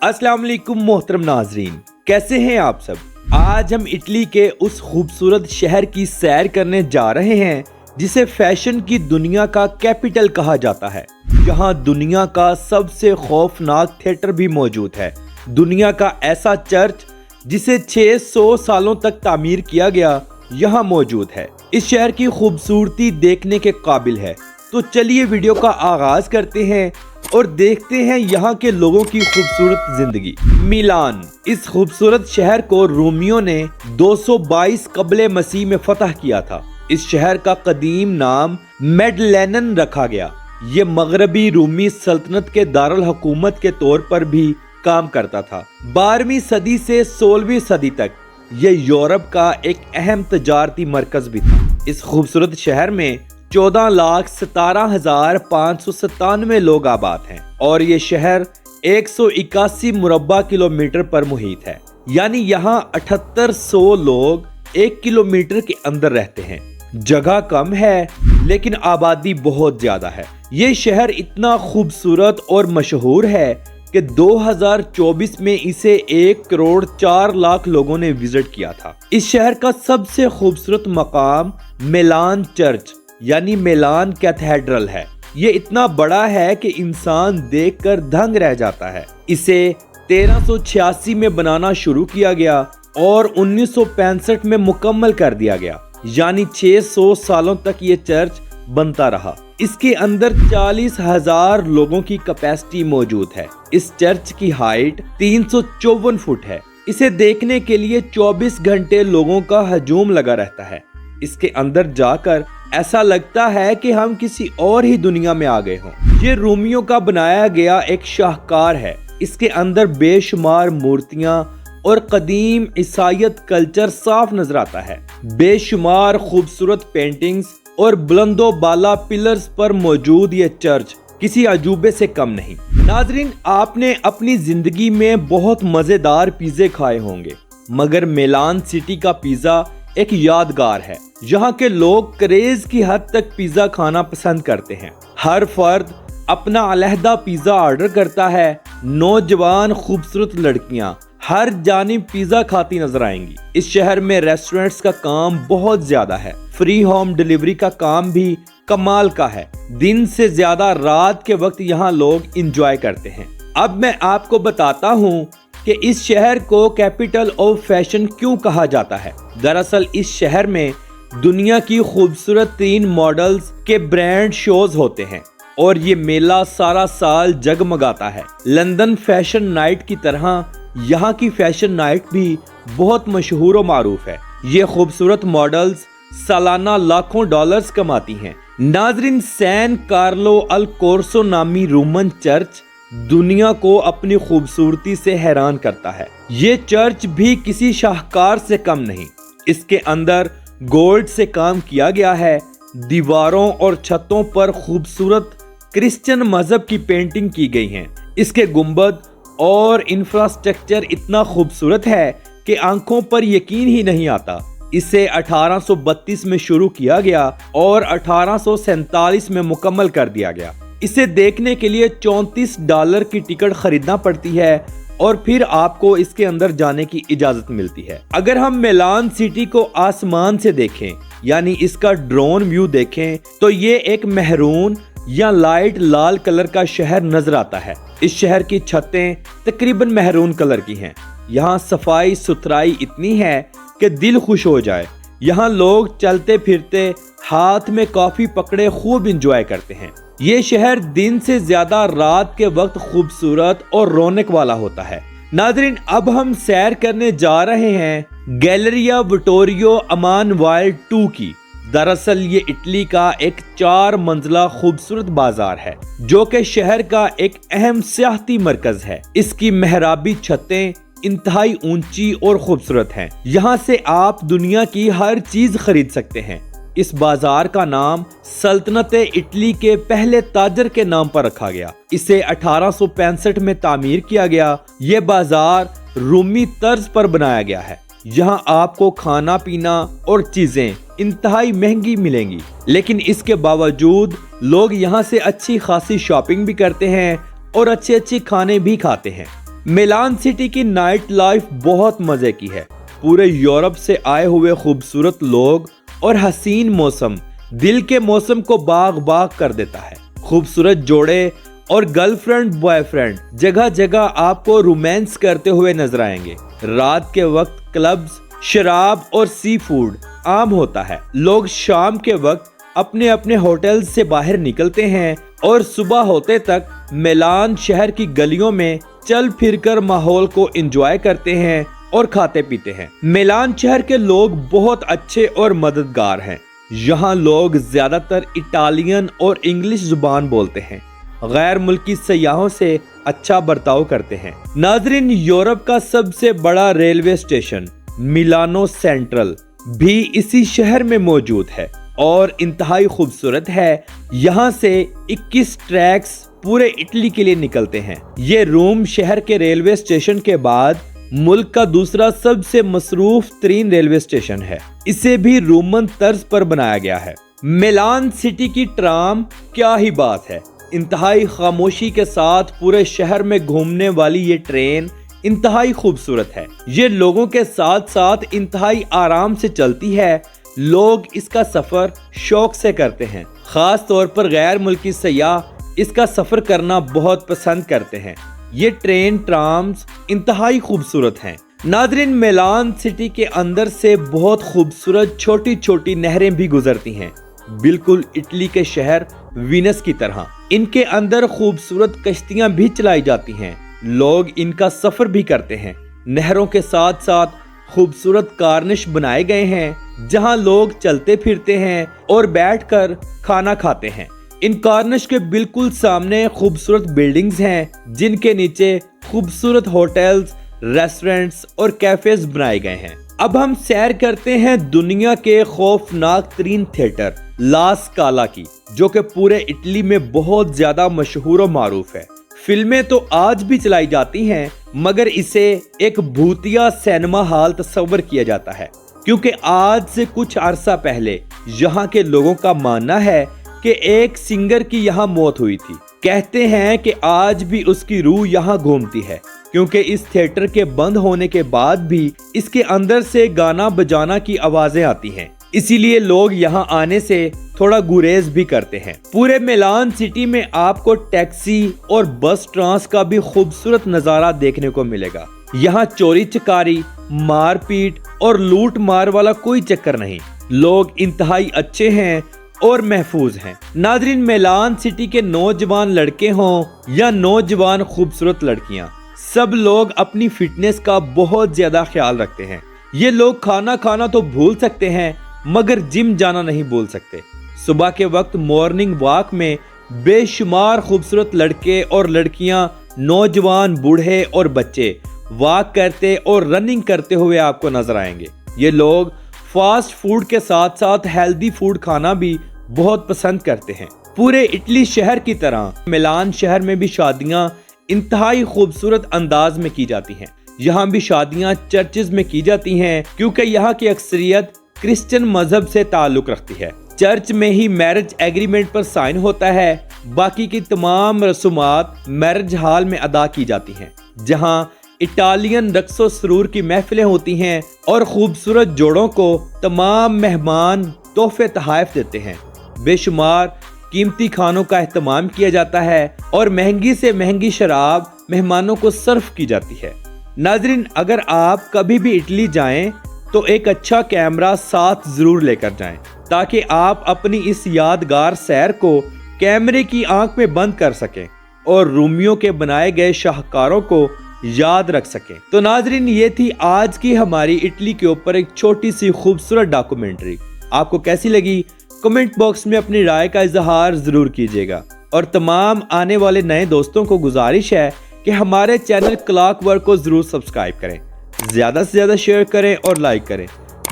अस्सलाम वालेकुम मोहतरम नाजरीन, कैसे हैं आप सब। आज हम इटली के उस खूबसूरत शहर की सैर करने जा रहे हैं जिसे फैशन की दुनिया का कैपिटल कहा जाता है। यहाँ दुनिया का सबसे खौफनाक थिएटर भी मौजूद है। दुनिया का ऐसा चर्च जिसे 600 सालों तक तामीर किया गया यहाँ मौजूद है। इस शहर की खूबसूरती देखने के काबिल है। तो चलिए वीडियो का आगाज करते हैं और देखते हैं यहाँ के लोगों की खूबसूरत जिंदगी। मिलान, इस खूबसूरत शहर को रोमियो ने 222 कबले मसीह में फतह किया था। इस शहर का कदीम नाम मेडलेनन रखा गया। ये मगरबी रूमी सल्तनत के दारुल हुकूमत के तौर पर भी काम करता था। 12वीं सदी से 16वीं सदी तक ये यूरोप का एक अहम तजारती मरकज भी था। इस खूबसूरत शहर में 14,17,597 लोग आबाद हैं और ये शहर 181 मुरब्बा किलोमीटर पर मुहित है, यानी यहाँ 7800 लोग 1 किलोमीटर के अंदर रहते हैं। जगह कम है लेकिन आबादी बहुत ज्यादा है। ये शहर इतना खूबसूरत और मशहूर है कि 2024 में इसे 1,04,00,000 लोगों ने विजिट किया था। इस शहर का सबसे खूबसूरत मकाम मिलान चर्च यानी मिलान कैथेड्रल है। ये इतना बड़ा है कि इंसान देखकर दंग रह जाता है। इसे 1386 में बनाना शुरू किया गया और 1965 में मुकम्मल कर दिया गया, यानी 600 सालों तक ये चर्च बनता रहा। इसके अंदर 40,000 लोगों की कैपेसिटी मौजूद है। इस चर्च की हाइट 354 फुट है। इसे देखने के लिए 24 घंटे लोगों का हजूम लगा रहता है। इसके अंदर जाकर ऐसा लगता है कि हम किसी और ही दुनिया में आ गए हों। ये रोमियो का बनाया गया एक शाहकार है। इसके अंदर बेशुमार मूर्तियां और कदीम ईसाईयत कल्चर साफ नजर आता है। बेशुमार खूबसूरत पेंटिंग्स और बुलंदो बाला पिलर्स पर मौजूद ये चर्च किसी अजूबे से कम नहीं। नाजरीन, आपने अपनी जिंदगी में बहुत मजेदार पिज़्ज़े खाए होंगे, मगर मिलान सिटी का पिज़्ज़ा एक यादगार है। यहाँ के लोग क्रेज की हद तक पिज़्ज़ा खाना पसंद करते हैं। हर फर्द अपना अलहदा पिज़्ज़ा ऑर्डर करता है। नौजवान खूबसूरत लड़कियाँ हर जानिब पिज़्ज़ा खाती नजर आएंगी। इस शहर में रेस्टोरेंट्स का काम बहुत ज्यादा है। फ्री होम डिलीवरी का काम भी कमाल का है। दिन से ज्यादा रात के वक्त यहाँ लोग इंजॉय करते हैं। अब मैं आपको बताता हूँ कि इस शहर को कैपिटल ऑफ फैशन क्यों कहा जाता है। दरअसल इस शहर में दुनिया की खूबसूरत 3 मॉडल्स के ब्रांड शोज होते हैं और ये मेला सारा साल जगमगाता है। लंदन फैशन नाइट की तरह यहाँ की फैशन नाइट भी बहुत मशहूर और मारूफ है। ये खूबसूरत मॉडल्स सालाना लाखों डॉलर्स कमाती हैं। नाजरीन, सैन कार्लो अल कोर्सो नामी रोमन चर्च दुनिया को अपनी खूबसूरती से हैरान करता है। ये चर्च भी किसी शाहकार से कम नहीं। इसके अंदर गोल्ड से काम किया गया है। दीवारों और छतों पर खूबसूरत क्रिश्चियन मजहब की पेंटिंग की गई है। इसके गुंबद और इंफ्रास्ट्रक्चर इतना खूबसूरत है कि आंखों पर यकीन ही नहीं आता। इसे 1832 में शुरू किया गया और 1847 में मुकम्मल कर दिया गया। इसे देखने के लिए $34 की टिकट खरीदना पड़ती है और फिर आपको इसके अंदर जाने की इजाजत मिलती है। अगर हम मिलान सिटी को आसमान से देखें, यानी इसका ड्रोन व्यू देखें, तो ये एक मेहरून या लाइट लाल कलर का शहर नजर आता है। इस शहर की छतें तकरीबन मेहरून कलर की हैं। यहाँ सफाई सुथराई इतनी है कि दिल खुश हो जाए। यहाँ लोग चलते फिरते हाथ में कॉफी पकड़े खूब इंजॉय करते हैं। ये शहर दिन से ज्यादा रात के वक्त खूबसूरत और रौनक वाला होता है। नाजरीन, अब हम सैर करने जा रहे हैं गैलरिया विटोरियो अमानवाइल 2 की। दरअसल ये इटली का एक 4 मंजिला खूबसूरत बाजार है जो कि शहर का एक अहम सियाहती मरकज है। इसकी मेहराबी छतें इंतहाई ऊंची और खूबसूरत हैं। यहाँ से आप दुनिया की हर चीज खरीद सकते हैं। इस बाजार का नाम सल्तनत इटली के पहले ताजर के नाम पर रखा गया। इसे 1865 में तामीर किया गया। ये बाजार रूमी तर्ज पर बनाया गया है। यहाँ आपको खाना पीना और चीजें इंतहाई महंगी मिलेंगी, लेकिन इसके बावजूद लोग यहाँ से अच्छी खासी शॉपिंग भी करते हैं और अच्छे अच्छे खाने भी खाते हैं। मिलान सिटी की नाइट लाइफ बहुत मजे की है। पूरे यूरोप से आए हुए खूबसूरत लोग और हसीन मौसम दिल के मौसम को बाग बाग कर देता है। खूबसूरत जोड़े और गर्लफ्रेंड बॉयफ्रेंड जगह जगह आपको रोमांस करते हुए नजर आएंगे। रात के वक्त क्लब्स, शराब और सी फूड आम होता है। लोग शाम के वक्त अपने अपने होटल से बाहर निकलते हैं और सुबह होते तक मिलान शहर की गलियों में चल फिरकर माहौल को एंजॉय करते हैं और खाते पीते हैं। मिलान शहर के लोग बहुत अच्छे और मददगार हैं। यहाँ लोग ज्यादातर इटालियन और इंग्लिश जुबान बोलते हैं। गैर मुल्की सयाहों से अच्छा बर्ताव करते हैं। नाजरीन, यूरोप का सबसे बड़ा रेलवे स्टेशन मिलानो सेंट्रल भी इसी शहर में मौजूद है और इंतहाई खूबसूरत है। यहाँ से 21 ट्रैक्स पूरे इटली के लिए निकलते हैं। ये रोम शहर के रेलवे स्टेशन के बाद मुल्क का दूसरा सबसे मसरूफ तरीन रेलवे स्टेशन है। इसे भी रोमन तर्ज पर बनाया गया है। मिलान सिटी की ट्राम क्या ही बात है। इंतहाई खामोशी के साथ पूरे शहर में घूमने वाली ये ट्रेन इंतहाई खूबसूरत है। ये लोगों के साथ साथ इंतहाई आराम से चलती है। लोग इसका सफर शौक से करते हैं। खास तौर पर गैर मुल्की सयाह इसका सफर करना बहुत पसंद करते हैं। ये ट्रेन ट्राम्स इंतहाई खूबसूरत हैं। नाज़रीन, मिलान सिटी के अंदर से बहुत खूबसूरत छोटी छोटी नहरें भी गुजरती हैं, बिल्कुल इटली के शहर वीनस की तरह। इनके अंदर खूबसूरत कश्तियां भी चलाई जाती हैं। लोग इनका सफर भी करते हैं। नहरों के साथ साथ खूबसूरत कार्निश बनाए गए हैं जहां लोग चलते फिरते हैं और बैठकर खाना खाते हैं। इन कार्निश के बिल्कुल सामने खूबसूरत बिल्डिंग्स हैं जिनके नीचे खूबसूरत होटल्स, रेस्टोरेंट्स और कैफेज बनाए गए हैं। अब हम सैर करते हैं दुनिया के खौफनाक तरीन थिएटर ला स्काला की, जो कि पूरे इटली में बहुत ज्यादा मशहूर और मारूफ है। फिल्में तो आज भी चलाई जाती हैं, मगर इसे एक भूतिया सिनेमा हॉल तस्वर किया जाता है, क्योंकि आज से कुछ अरसा पहले यहाँ के लोगों का मानना है कि एक सिंगर की यहाँ मौत हुई थी। कहते हैं कि आज भी उसकी रूह यहाँ घूमती है, क्योंकि इस थिएटर के बंद होने के बाद भी इसके अंदर से गाना बजाना की आवाजें आती हैं। इसीलिए लोग यहाँ आने से थोड़ा गुरेज भी करते हैं। पूरे मिलान सिटी में आपको टैक्सी और बस ट्रांस का भी खूबसूरत नजारा देखने को मिलेगा। यहाँ चोरी चकारी, मारपीट और लूट मार वाला कोई चक्कर नहीं। लोग इंतहाई अच्छे हैं और महफूज हैं। नाज़रीन, मिलान सिटी के नौजवान लड़के हों या नौजवान खूबसूरत लड़कियां, सब लोग अपनी फिटनेस का बहुत ज्यादा ख्याल रखते हैं। ये लोग खाना खाना तो भूल सकते हैं, मगर जिम जाना नहीं भूल सकते। सुबह के वक्त मॉर्निंग वॉक में बेशुमार खूबसूरत लड़के और लड़कियां, नौजवान, बूढ़े और बच्चे वॉक करते और रनिंग करते हुए आपको नजर आएंगे। ये लोग फास्ट फूड के साथ साथ हेल्दी फूड खाना भी बहुत पसंद करते हैं। पूरे इटली शहर की तरह मिलान शहर में भी शादियां इंतहाई खूबसूरत अंदाज में की जाती हैं। यहाँ भी शादियां चर्चेज में की जाती हैं, क्योंकि यहाँ की अक्सरियत क्रिश्चियन मजहब से ताल्लुक रखती है। चर्च में ही मैरिज एग्रीमेंट पर साइन होता है। बाकी की तमाम रसूमात मैरिज हॉल में अदा की जाती हैं, जहाँ इटालियन रक्सो सरूर की महफिलें होती हैं और खूबसूरत जोड़ों को तमाम मेहमान तोहफे तहाइफ देते हैं। बेशुमार कीमती खानों का एहतमाम किया जाता है और महंगी से महंगी शराब मेहमानों को सर्व की जाती है। नाजरीन, अगर आप कभी भी इटली जाएं तो एक अच्छा कैमरा साथ जरूर लेकर जाएं, ताकि आप अपनी इस यादगार सैर को कैमरे की आंख में बंद कर सकें और रोमियो के बनाए गए शाहकारों को याद रख सकें। तो नाजरीन, ये थी आज की हमारी इटली के ऊपर एक छोटी सी खूबसूरत डॉक्यूमेंट्री। आपको कैसी लगी कमेंट बॉक्स में अपनी राय का इजहार जरूर कीजिएगा। और तमाम आने वाले नए दोस्तों को गुजारिश है कि हमारे चैनल क्लॉकवर्क को जरूर सब्सक्राइब करें, ज्यादा से ज्यादा शेयर करें और लाइक करें।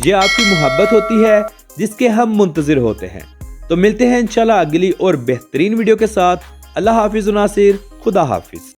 ये आपकी मोहब्बत होती है जिसके हम मुंतजिर होते हैं। तो मिलते हैं इंशाल्लाह अगली और बेहतरीन वीडियो के साथ। अल्लाह हाफिज नासिर, खुदा हाफिज।